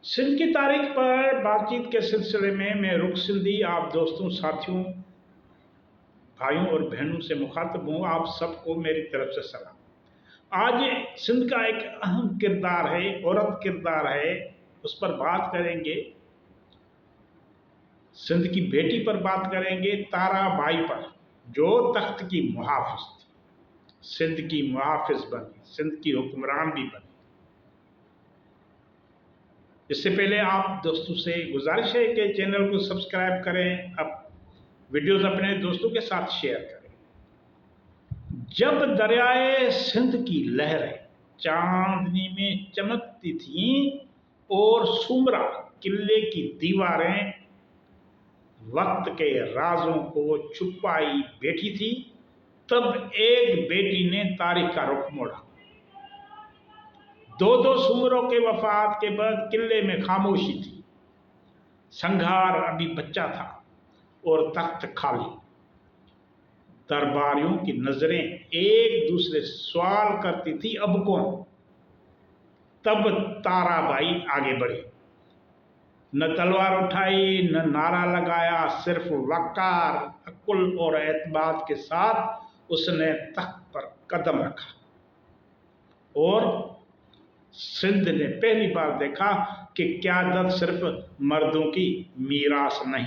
सिंध की तारीख पर बातचीत के सिलसिले में मैं रुख सिंधी आप दोस्तों, साथियों, भाइयों और बहनों से मुखातब हूँ। आप सबको मेरी तरफ से सलाम। आज सिंध का एक अहम किरदार है, औरत किरदार है, उस पर बात करेंगे। सिंध की बेटी पर बात करेंगे, ताराबाई पर, जो तख्त की मुहाफिज थी, सिंध की मुहाफिज बनी, सिंध की हुक्मरान भी बनी। इससे पहले आप दोस्तों से गुजारिश है कि चैनल को सब्सक्राइब करें, अब वीडियोस अपने दोस्तों के साथ शेयर करें। जब दरियाए सिंध की लहरें चांदनी में चमकती थीं और सुमरा किले की दीवारें वक्त के राजों को छुपाई बैठी थी, तब एक बेटी ने तारीख का रुख मोड़ा। दो सुमरों के वफात के बाद किले में खामोशी थी। संघार अभी बच्चा था और तख्त खाली। दरबारियों की नजरें एक दूसरे से सवाल करती थी, अब कौन? तब ताराबाई आगे बढ़ी। न तलवार उठाई, न नारा लगाया, सिर्फ वक़ार, अक्ल और एतमाद के साथ उसने तख्त पर कदम रखा। और सिंध ने पहली बार देखा कि क़यादत सिर्फ मर्दों की मीरास नहीं।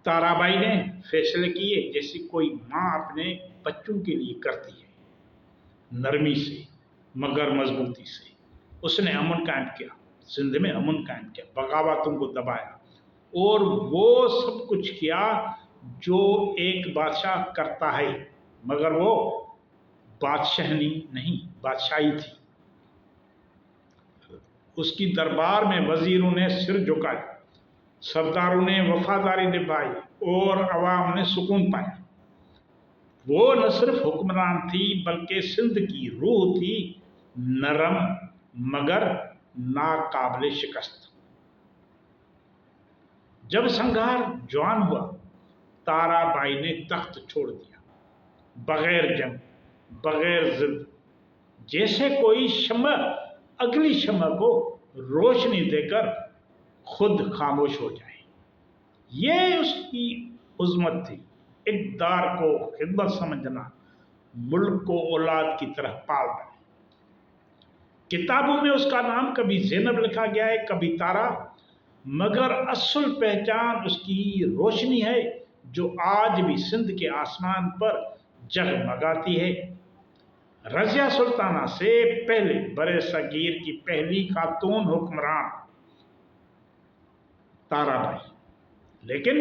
ताराबाई ने फैसले किए जैसे कोई माँ अपने बच्चों के लिए करती है, नरमी से मगर मजबूती से। उसने अमन कायम किया, सिंध में अमन कायम किया, बगावतों को दबाया और वो सब कुछ किया जो एक बादशाह करता है, मगर वो बादशाहनी नहीं, बादशाही थी। उसकी दरबार में वजीरों ने सिर झुकाया, सरदारों ने वफादारी निभाई और अवाम ने सुकून पाया। वो न सिर्फ हुक्मरान थी बल्कि सिंध की रूह थी, नरम मगर नाकाबिले शिकस्त। जब संघार जवान हुआ, ताराबाई ने तख्त छोड़ दिया, बगैर जंग, बगैर जिद, जैसे कोई शम्मा अगली शम्मा को रोशनी देकर खुद खामोश हो जाए। ये उसकी उज़्मत थी, इक़्तिदार को खिदमत समझना, मुल्क को औलाद की तरह पालना। किताबों में उसका नाम कभी ज़ैनब लिखा गया है, कभी तारा, मगर असल पहचान उसकी रोशनी है जो आज भी सिंध के आसमान पर जगमगाती है। रज़िया सुल्ताना से पहले बरे सगीर की पहली खातून हुक्मरान ताराबाई, लेकिन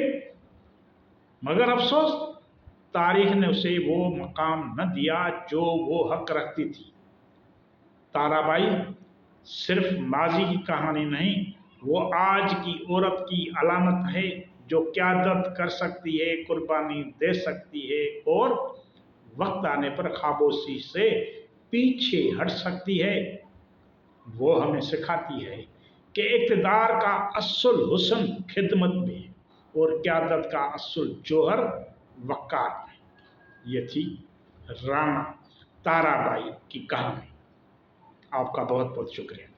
मगर अफसोस तारीख ने उसे वो मकाम न दिया जो वो हक रखती थी। ताराबाई सिर्फ माजी की कहानी नहीं, वो आज की औरत की अलामत है जो क़यादत कर सकती है, कुर्बानी दे सकती है और वक्त आने पर खामोशी से पीछे हट सकती है। वो हमें सिखाती है कि इक़्तिदार का असल हुस्न खिदमत में और क़यादत का असल जौहर वक़ार में। ये थी राणा ताराबाई की कहानी। आपका बहुत बहुत शुक्रिया।